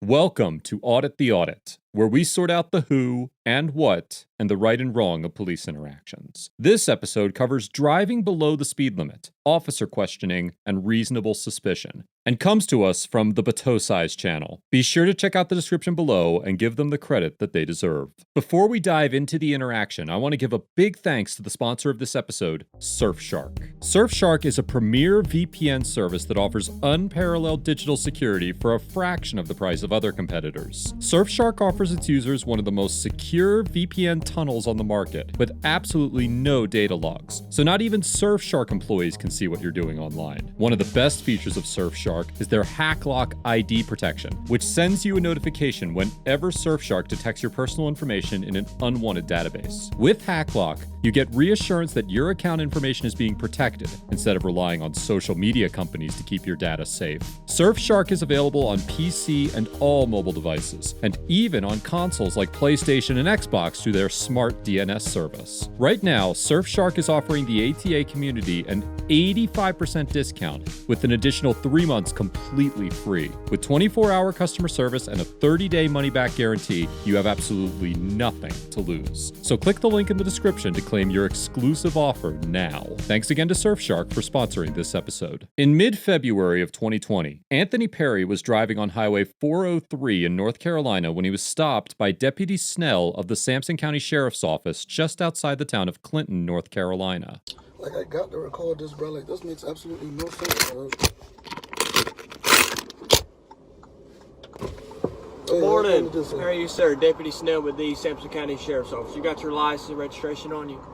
Welcome to Audit the Audit, where we sort out the who and what and the right and wrong of police interactions. This episode covers driving below the speed limit, officer questioning, and reasonable suspicion, and comes to us from the Bateau Size channel. Be sure to check out the description below and give them the credit that they deserve. Before we dive into the interaction, I want to give a big thanks to the sponsor of this episode, Surfshark. Surfshark is a premier VPN service that offers unparalleled digital security for a fraction of the price of other competitors. Surfshark offers its users one of the most secure VPN tunnels on the market, with absolutely no data logs, so not even Surfshark employees can see what you're doing online. One of the best features of Surfshark is their HackLock ID protection, which sends you a notification whenever Surfshark detects your personal information in an unwanted database. With HackLock, you get reassurance that your account information is being protected, instead of relying on social media companies to keep your data safe. Surfshark is available on PC and all mobile devices, and even on consoles like PlayStation and Xbox through their smart DNS service. Right now, Surfshark is offering the ATA community an 85% discount with an additional 3 months completely free. With 24-hour customer service and a 30-day money-back guarantee, you have absolutely nothing to lose. So click the link in the description to claim your exclusive offer now. Thanks again to Surfshark for sponsoring this episode. In mid-February of 2020, Anthony Perry was driving on Highway 403 in North Carolina when he was stopped by Deputy Snell of the Sampson County Sheriff's Office just outside the town of Clinton, North Carolina. Like, I got to record this, bro. Like, this makes absolutely no sense, bro. Good morning. How are you, sir? Deputy Snell with the Sampson County Sheriff's Office. You got your license and registration on you?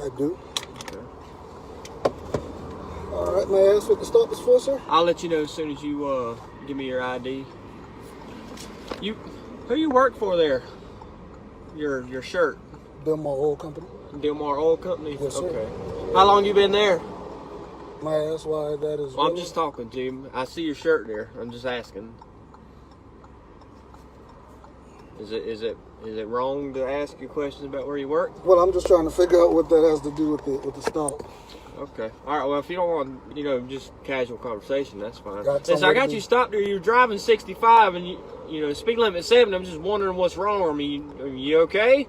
I do. Okay. All right, may I ask what the stop is for, sir? I'll let you know as soon as you give me your ID. Who you work for there? Your shirt. Delmar Oil Company. Delmar Oil Company? Yes, sir. Okay. How long you been there? May I ask why that is? Well, I'm just talking to you. I see your shirt there. I'm just asking. Is it wrong to ask you questions about where you work? Well, I'm just trying to figure out what that has to do with the stop. Okay. All right. Well, if you don't want, just casual conversation, that's fine. Since I got you stopped there, you're driving 65, and speed limit 70. I'm just wondering what's wrong. I mean, are you okay?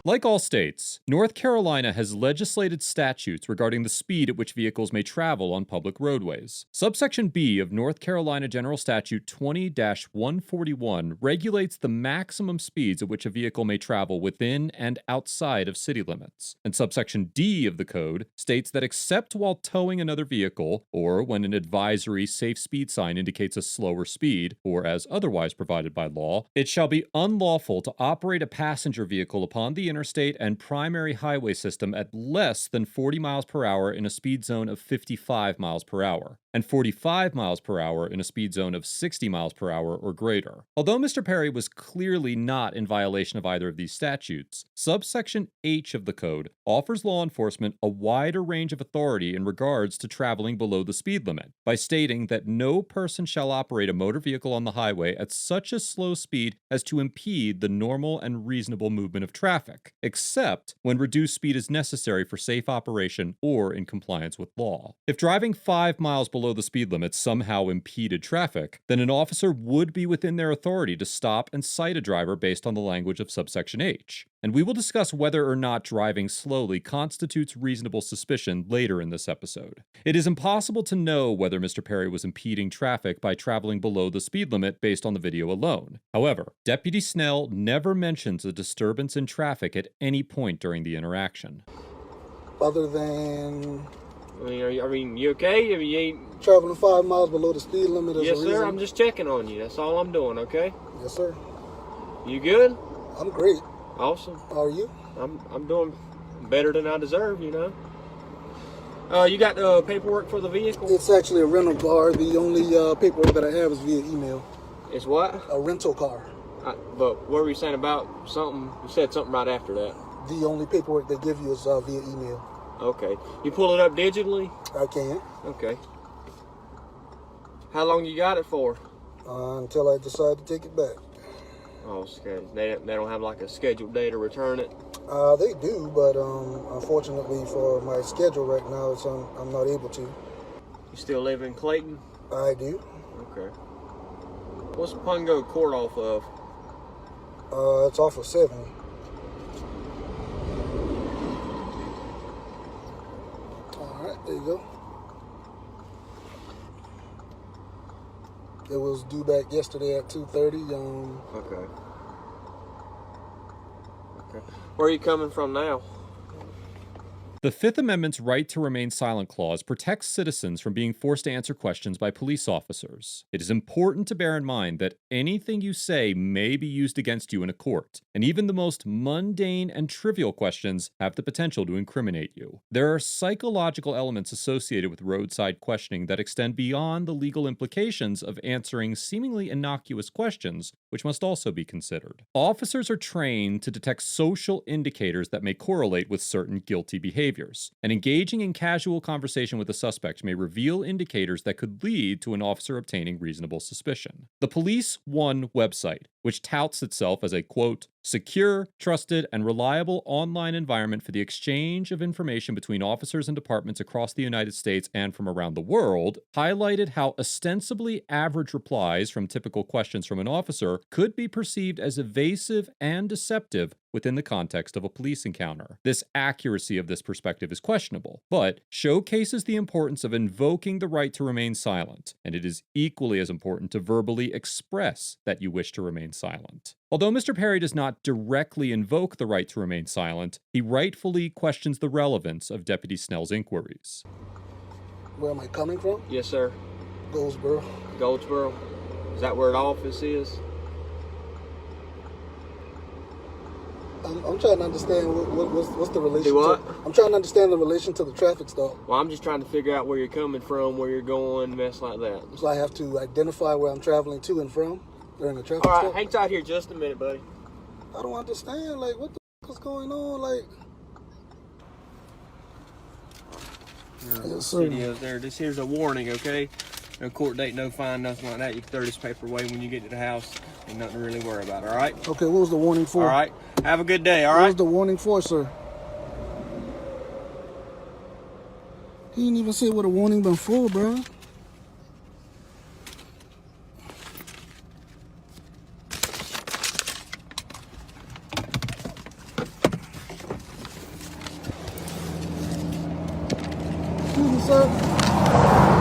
Like all states, North Carolina has legislated statutes regarding the speed at which vehicles may travel on public roadways. Subsection B of North Carolina General Statute 20-141 regulates the maximum speeds at which a vehicle may travel within and outside of city limits. And subsection D of the code states that except while towing another vehicle, or when an advisory safe speed sign indicates a slower speed, or as otherwise provided by law, it shall be unlawful to operate a passenger vehicle upon the interstate and primary highway system at less than 40 miles per hour in a speed zone of 55 miles per hour, and 45 miles per hour in a speed zone of 60 miles per hour or greater. Although Mr. Perry was clearly not in violation of either of these statutes, subsection H of the code offers law enforcement a wider range of authority in regards to traveling below the speed limit, by stating that no person shall operate a motor vehicle on the highway at such a slow speed as to impede the normal and reasonable movement of traffic, except when reduced speed is necessary for safe operation or in compliance with law. If driving 5 miles below the speed limit somehow impeded traffic, then an officer would be within their authority to stop and cite a driver based on the language of subsection H. And we will discuss whether or not driving slowly constitutes reasonable suspicion later in this episode. It is impossible to know whether Mr. Perry was impeding traffic by traveling below the speed limit based on the video alone. However, Deputy Snell never mentions a disturbance in traffic at any point during the interaction. Other than... you okay? You ain't... Traveling 5 miles below the speed limit is Yes, a reason? sir. I'm just checking on you. That's all I'm doing, okay? Yes, sir. You good? I'm great. Awesome. How are you? I'm doing better than I deserve, You got the paperwork for the vehicle? It's actually a rental car. The only paperwork that I have is via email. It's what? A rental car. But what were you saying about something? You said something right after that. The only paperwork they give you is via email. Okay. You pull it up digitally? I can. Okay. How long you got it for? Until I decide to take it back. Oh, okay. They don't have like a scheduled day to return it? They do, but unfortunately for my schedule right now, I'm not able to. You still live in Clayton? I do. Okay. What's Pungo Court off of? It's off of 7. Alright, there you go. It was due back yesterday at 2:30. Okay. Where are you coming from now? The Fifth Amendment's right to remain silent clause protects citizens from being forced to answer questions by police officers. It is important to bear in mind that anything you say may be used against you in a court, and even the most mundane and trivial questions have the potential to incriminate you. There are psychological elements associated with roadside questioning that extend beyond the legal implications of answering seemingly innocuous questions, which must also be considered. Officers are trained to detect social indicators that may correlate with certain guilty behaviors, and engaging in casual conversation with a suspect may reveal indicators that could lead to an officer obtaining reasonable suspicion. The Police One website, which touts itself as a, quote, secure, trusted, and reliable online environment for the exchange of information between officers and departments across the United States and from around the world, highlighted how ostensibly average replies from typical questions from an officer could be perceived as evasive and deceptive within the context of a police encounter. This accuracy of this perspective is questionable, but showcases the importance of invoking the right to remain silent, and it is equally as important to verbally express that you wish to remain silent. Although Mr. Perry does not directly invoke the right to remain silent, he rightfully questions the relevance of Deputy Snell's inquiries. Where am I coming from? Yes, sir. Goldsboro. Goldsboro. Is that where the office is? I'm trying to understand what's the relation. Do what? I'm trying to understand the relation to the traffic stop. Well, I'm just trying to figure out where you're coming from, where you're going, mess like that. So I have to identify where I'm traveling to and from during the traffic All right, stop? hang tight here just a minute, buddy. I don't understand. Like, what the f is going on? Like, yes, sir. Videos there. This here's a warning, okay? No court date, no fine, nothing like that. You can throw this paper away when you get to the house. Ain't nothing to really worry about, all right? Okay, what was the warning for? All right. Have a good day, all What right? was the warning for, sir? He didn't even say what a warning been for, bro. Excuse me, sir.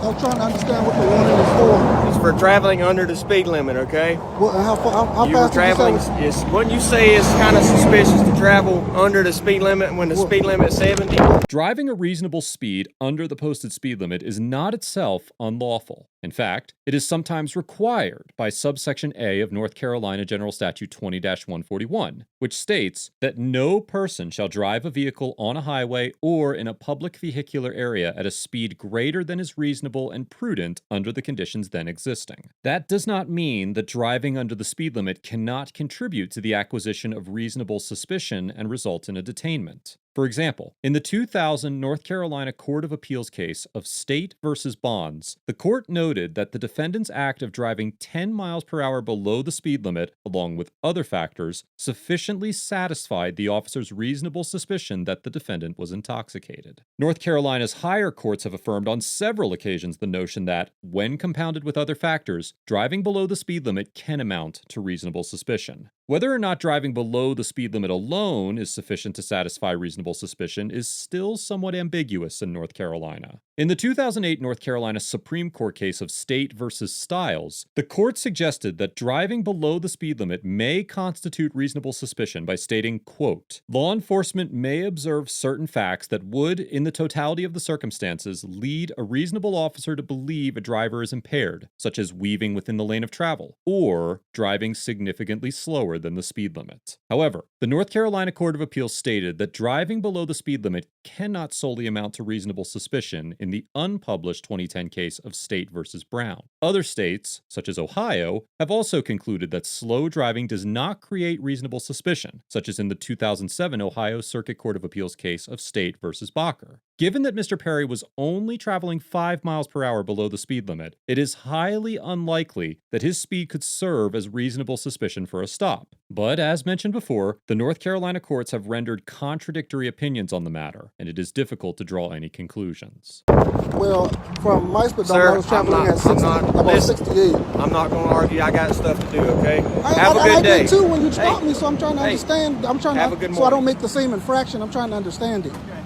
I'm trying to understand what the warning is for. It's for traveling under the speed limit, okay? What, how You were fast did you traveling. say? Wouldn't you say it's kind of suspicious to travel under the speed limit when the speed limit is 70? Driving a reasonable speed under the posted speed limit is not itself unlawful. In fact, it is sometimes required by subsection A of North Carolina General Statute 20-141, which states that no person shall drive a vehicle on a highway or in a public vehicular area at a speed greater than is reasonable and prudent under the conditions then existing. That does not mean that driving under the speed limit cannot contribute to the acquisition of reasonable suspicion and result in a detainment. For example, in the 2000 North Carolina Court of Appeals case of State versus Bonds, the court noted that the defendant's act of driving 10 miles per hour below the speed limit, along with other factors, sufficiently satisfied the officer's reasonable suspicion that the defendant was intoxicated. North Carolina's higher courts have affirmed on several occasions the notion that, when compounded with other factors, driving below the speed limit can amount to reasonable suspicion. Whether or not driving below the speed limit alone is sufficient to satisfy reasonable suspicion is still somewhat ambiguous in North Carolina. In the 2008 North Carolina Supreme Court case of State versus Stiles, the court suggested that driving below the speed limit may constitute reasonable suspicion by stating, quote, law enforcement may observe certain facts that would, in the totality of the circumstances, lead a reasonable officer to believe a driver is impaired, such as weaving within the lane of travel, or driving significantly slower than the speed limit. However, the North Carolina Court of Appeals stated that driving below the speed limit cannot solely amount to reasonable suspicion in the unpublished 2010 case of State versus Brown. Other states, such as Ohio, have also concluded that slow driving does not create reasonable suspicion, such as in the 2007 Ohio Circuit Court of Appeals case of State versus Bacher. Given that Mr. Perry was only traveling 5 miles per hour below the speed limit, it is highly unlikely that his speed could serve as reasonable suspicion for a stop. But as mentioned before, the North Carolina courts have rendered contradictory opinions on the matter, and it is difficult to draw any conclusions. Well, from my perspective, Sir, I was traveling at 60, about listen, 68. I'm not going to argue. I got stuff to do, okay? I Have a good I day. did too when you stopped me, so I'm trying to understand. I'm trying have to, a good so I don't morning. make the same infraction. I'm trying to understand it. Okay.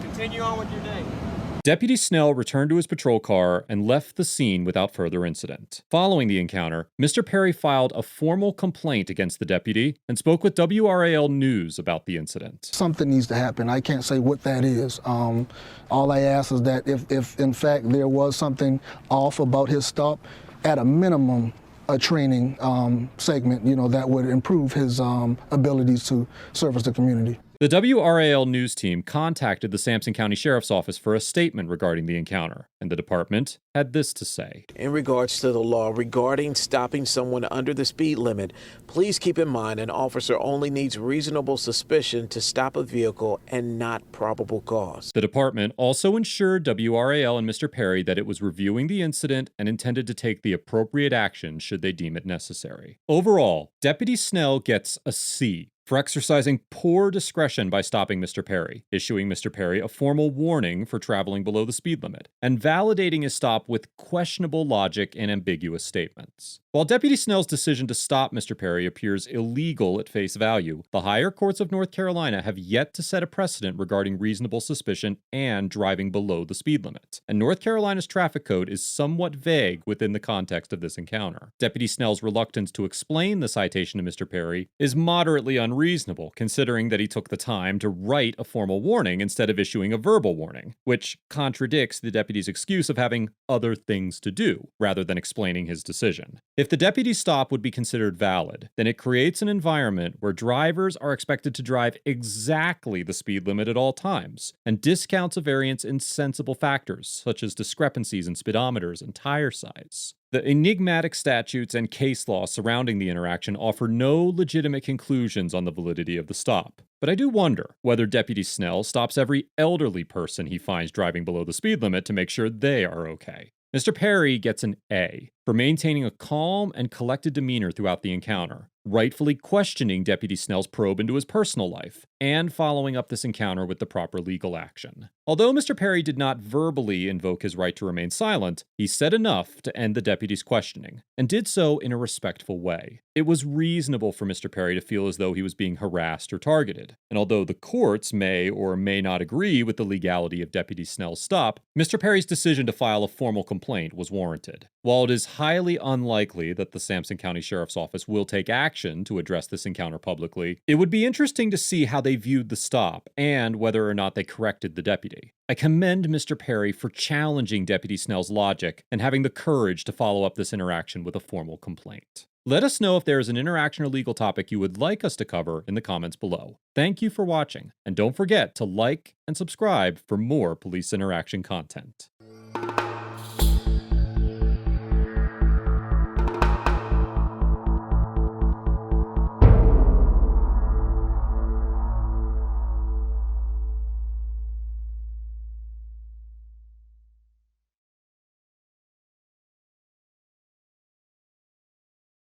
Continue on with your day. Deputy Snell returned to his patrol car and left the scene without further incident. Following the encounter, Mr. Perry filed a formal complaint against the deputy and spoke with WRAL News about the incident. Something needs to happen. I can't say what that is. All I ask is that if in fact there was something off about his stop, at a minimum, a training segment, that would improve his abilities to service the community. The WRAL News team contacted the Sampson County Sheriff's Office for a statement regarding the encounter, and the department had this to say. In regards to the law regarding stopping someone under the speed limit, please keep in mind an officer only needs reasonable suspicion to stop a vehicle and not probable cause. The department also assured WRAL and Mr. Perry that it was reviewing the incident and intended to take the appropriate action should they deem it necessary. Overall, Deputy Snell gets a C for exercising poor discretion by stopping Mr. Perry, issuing Mr. Perry a formal warning for traveling below the speed limit, and validating his stop with questionable logic and ambiguous statements. While Deputy Snell's decision to stop Mr. Perry appears illegal at face value, the higher courts of North Carolina have yet to set a precedent regarding reasonable suspicion and driving below the speed limit, and North Carolina's traffic code is somewhat vague within the context of this encounter. Deputy Snell's reluctance to explain the citation to Mr. Perry is moderately unreasonable, considering that he took the time to write a formal warning instead of issuing a verbal warning, which contradicts the deputy's excuse of having other things to do, rather than explaining his decision. If the deputy's stop would be considered valid, then it creates an environment where drivers are expected to drive exactly the speed limit at all times, and discounts a variance in sensible factors, such as discrepancies in speedometers and tire size. The enigmatic statutes and case law surrounding the interaction offer no legitimate conclusions on the validity of the stop. But I do wonder whether Deputy Snell stops every elderly person he finds driving below the speed limit to make sure they are okay. Mr. Perry gets an A for maintaining a calm and collected demeanor throughout the encounter, rightfully questioning Deputy Snell's probe into his personal life, and following up this encounter with the proper legal action. Although Mr. Perry did not verbally invoke his right to remain silent, he said enough to end the deputy's questioning, and did so in a respectful way. It was reasonable for Mr. Perry to feel as though he was being harassed or targeted, and although the courts may or may not agree with the legality of Deputy Snell's stop, Mr. Perry's decision to file a formal complaint was warranted. While it is highly unlikely that the Sampson County Sheriff's Office will take action to address this encounter publicly, it would be interesting to see how they viewed the stop and whether or not they corrected the deputy. I commend Mr. Perry for challenging Deputy Snell's logic and having the courage to follow up this interaction with a formal complaint. Let us know if there is an interaction or legal topic you would like us to cover in the comments below. Thank you for watching, and don't forget to like and subscribe for more police interaction content.